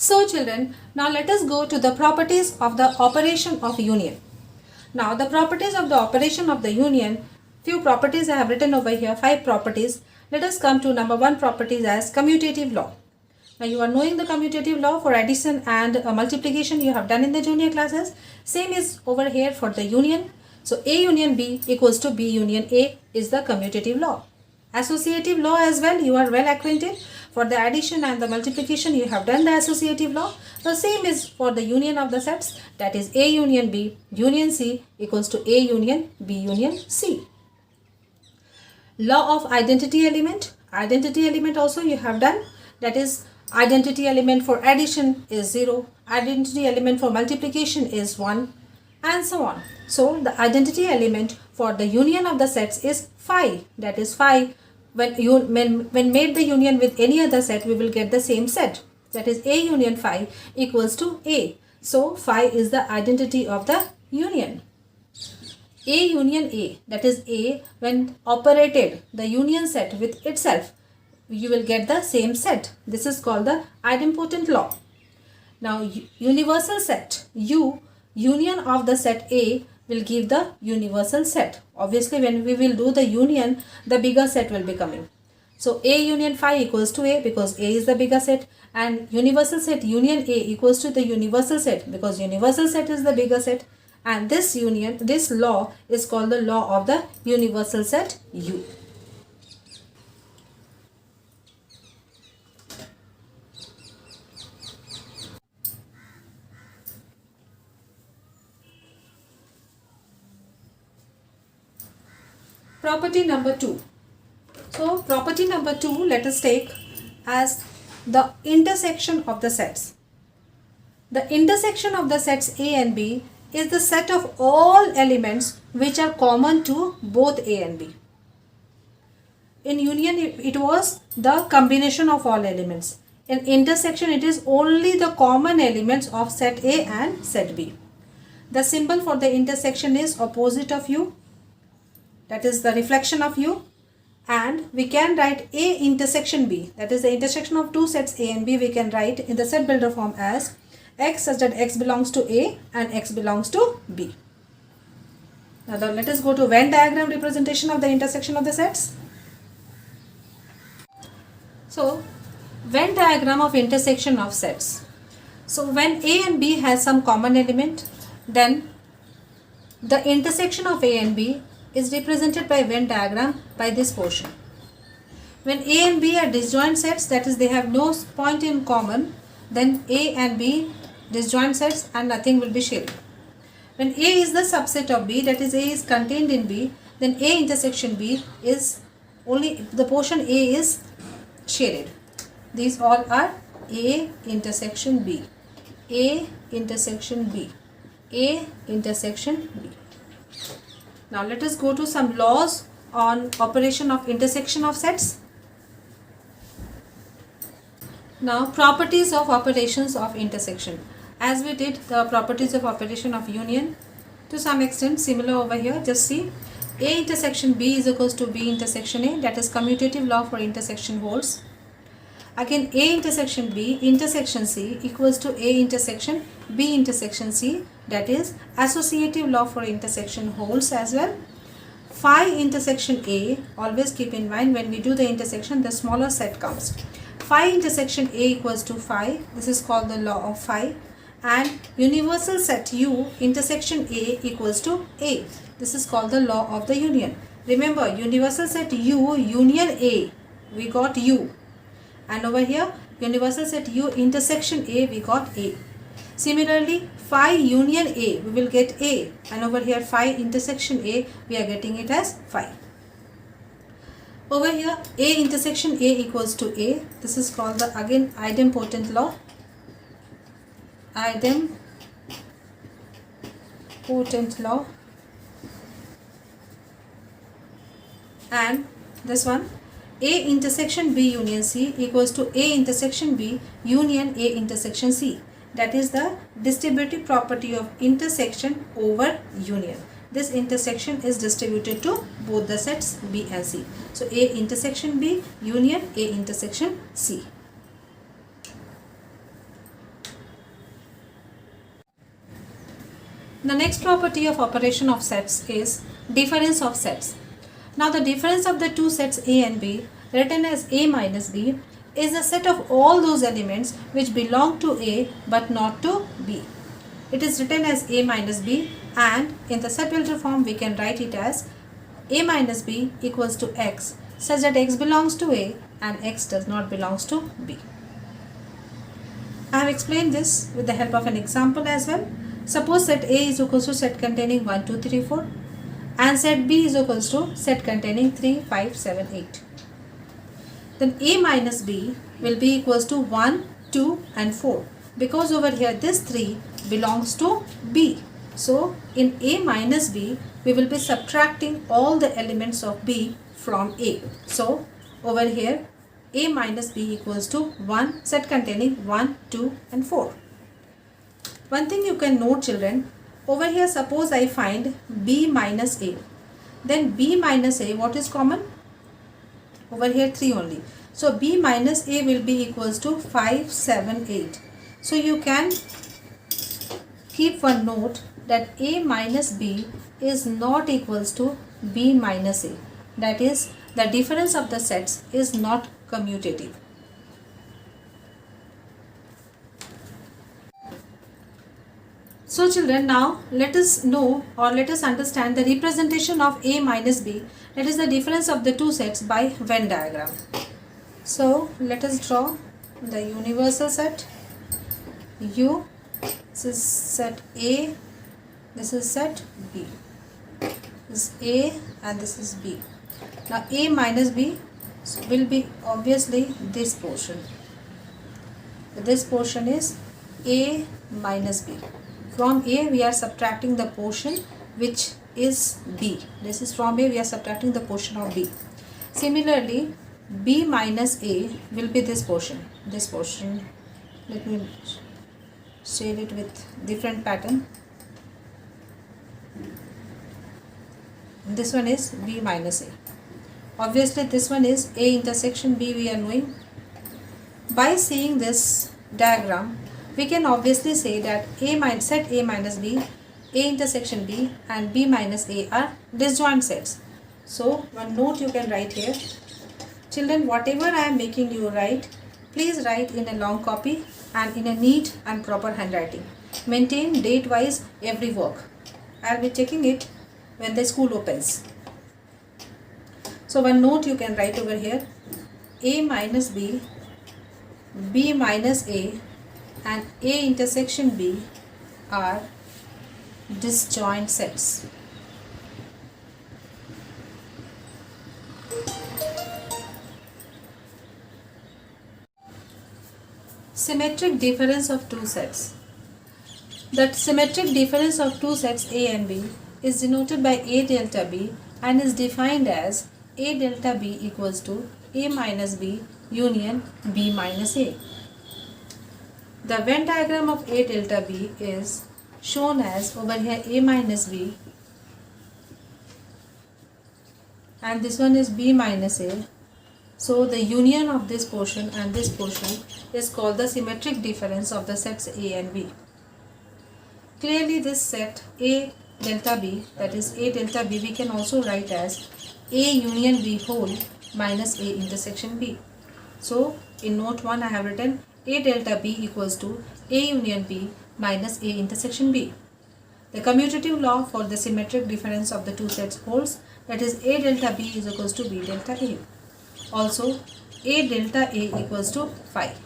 So children, now let us go to the properties of the operation of union. Now the properties of the operation of the union, few properties I have written over here, 5 properties. Let us come to number 1 properties as commutative law. Now you are knowing the commutative law for addition and multiplication you have done in the junior classes. Same is over here for the union. So A union B equals to B union A is the commutative law. Associative law as well, you are well acquainted. For the addition and the multiplication you have done the associative law. The same is for the union of the sets, that is A union B union C equals to A union B union C. Law of identity element. Identity element also you have done, that is identity element for addition is 0, identity element for multiplication is 1 and so on. So the identity element for the union of the sets is phi, that is phi. When made the union with any other set, we will get the same set, that is A union phi equals to A. So phi is the identity of the union. A union A, that is A, when operated the union set with itself, you will get the same set. This is called the idempotent law. Now universal set U, union of the set A will give the universal set. Obviously when we will do the union, the bigger set will be coming. So A union phi equals to A because A is the bigger set, and universal set union A equals to the universal set because universal set is the bigger set, and this law is called the law of the universal set U. Property number 2. So property number 2 let us take as the intersection of the sets. The intersection of the sets A and B is the set of all elements which are common to both A and B. In union it was the combination of all elements. In intersection it is only the common elements of set A and set B. The symbol for the intersection is opposite of U, that is the reflection of U, and we can write A intersection B, that is the intersection of two sets A and B, we can write in the set builder form as X such that X belongs to A and X belongs to B. Now let us go to Venn diagram representation of the intersection of the sets. So Venn diagram of intersection of sets. So when A and B has some common element, then the intersection of A and B is represented by Venn diagram by this portion. When A and B are disjoint sets, that is they have no point in common, then A and B disjoint sets and nothing will be shaded. When A is the subset of B, that is A is contained in B, then A intersection B is only the portion A is shaded. These all are A intersection B, A intersection B, A intersection B. Now let us go to some laws on operation of intersection of sets. Now properties of operations of intersection. As we did the properties of operation of union, to some extent similar over here. Just see, A intersection B is equals to B intersection A, that is commutative law for intersection holds. Again A intersection B intersection C equals to A intersection B intersection C, that is associative law for intersection holds as well. Phi intersection A, always keep in mind when we do the intersection the smaller set comes. Phi intersection A equals to phi, this is called the law of phi, and universal set U intersection A equals to A, this is called the law of the union. Remember universal set U union A, we got U, and over here universal set U intersection A we got A. Similarly phi union A we will get A, and over here phi intersection A we are getting it as phi. Over here A intersection A equals to A, this is called the again idempotent law, idempotent law, and this one A intersection B union C equals to A intersection B union A intersection C, that is the distributive property of intersection over union. This intersection is distributed to both the sets B and C. So A intersection B union A intersection C. The next property of operation of sets is difference of sets. Now the difference of the two sets A and B, written as A minus B, is the set of all those elements which belong to A but not to B. It is written as A minus B, and in the set builder form we can write it as A minus B equals to X, such that X belongs to A and X does not belongs to B. I have explained this with the help of an example as well. Suppose set A is equals to set containing 1, 2, 3, 4 and set B is equals to set containing 3, 5, 7, 8. Then A minus B will be equals to 1, 2 and 4, because over here this 3 belongs to B. So in A minus B we will be subtracting all the elements of B from A. So over here A minus B equals to 1, set containing 1, 2 and 4. One thing you can note, children, over here suppose I find B minus A. Then B minus A, what is common? Over here 3 only. So B minus A will be equals to 5, 7, 8. So you can keep one note that A minus B is not equals to B minus A. That is, the difference of the sets is not commutative. So children, now let us know or let us understand the representation of A minus B, that is the difference of the two sets, by Venn diagram. So let us draw the universal set U. This is set A, this is set B. This is A and this is B. Now A minus B will be obviously this portion. This portion is A minus B. From A we are subtracting the portion which is B. This is from A we are subtracting the portion of B. Similarly, B minus A will be this portion. This portion, let me shade it with different pattern. This one is B minus A. Obviously this one is A intersection B, we are knowing. By seeing this diagram, we can obviously say that set A minus B, A intersection B and B minus A are disjoint sets. So one note you can write here. Children, whatever I am making you write, please write in a long copy and in a neat and proper handwriting. Maintain date wise every work. I will be checking it when the school opens. So one note you can write over here: A minus B, B minus A and A intersection B are disjoint sets. Symmetric difference of two sets. The symmetric difference of two sets A and B is denoted by A delta B and is defined as A delta B equals to A minus B union B minus A. The Venn diagram of A delta B is shown as over here A minus B and this one is B minus A. So the union of this portion and this portion is called the symmetric difference of the sets A and B. Clearly this set A delta B, that is A delta B, we can also write as A union B whole minus A intersection B. So in note 1 I have written A delta B equals to A union B minus A intersection B. The commutative law for the symmetric difference of the two sets holds, that is A delta B is equals to B delta A. Also A delta A equals to 5.